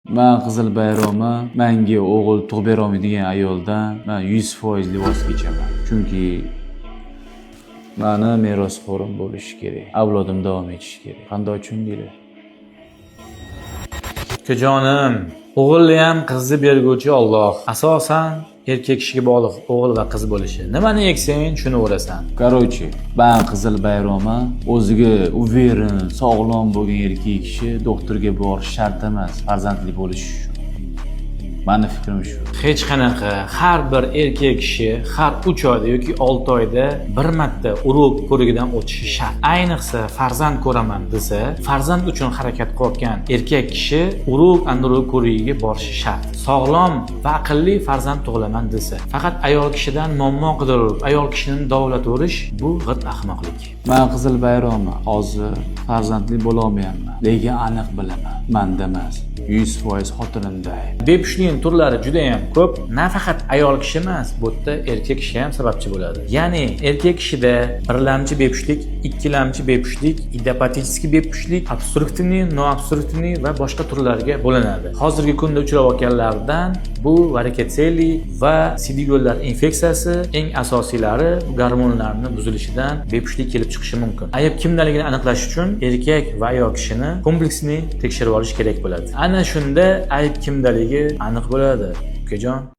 Men Qizil bayrami menga o'g'il tug'ib berolmaydigan ayoldan men 100% voz kechaman. Chunki meni merosxo'rim bo'lishi kerak. Avlodim davom etishi kerak. Qanday tushundinglar? Ukajonim, o'g'ilni ham qizni berguvchi Alloh. Asosan erkak kishiga bog'liq o'g'il va qiz bo'lishi. Nimani eksang, shuni o'rasan. Короче, men Qizil bayrami o'ziga uveren, sog'lom bo'lgan erkak kishi doktorga borish shart emas, farzandli bo'lish uchun. Meni fikrim shu. Hech qanaqa har bir erkak kishi har 3 oyda yoki 6 oyda bir marta urug' ko'rigidan o'tishi shart. Ayniqsa farzand ko'raman desa, farzand uchun harakat qilayotgan erkak kishi urug' ko'rigiga borishi shart. Sog'lom va aqlli farzand tug'ilaman desa, faqat ayol kishidan muammo qidirib, ayol kishini davolataverish bu g'it ahmoqlik. Men Qizil bayrami hozir farzandli bo'la olmayapman, lekin aniq bilaman, menda emas, 100% xotinimda. Bepushtlik turlari juda ham ko'p. Nafaqat ayol kishi emas, bu yerda erkak kishi ham sababchi bo'ladi. Ya'ni erkak kishida birlamchi bepushtlik, ikkilamchi bepushtlik, idiopatik bepushtlik, obstruktivniy, noobstruktivniy va boshqa turlarga bo'linadi. Hozirgi kunda uchrayotganlardan bu varikotseli va sidik yo'llar infeksiyasi eng asosiylari gormonlarning buzilishidan bepushtlik kelib chiqishi mumkin. Ayb kimdaligini aniqlash uchun erkak va ayol kishini kompleksni tekshirib olish kerak bo'ladi. Ana shunda ayb kimdaligi aniq bo'ladi, ukajon.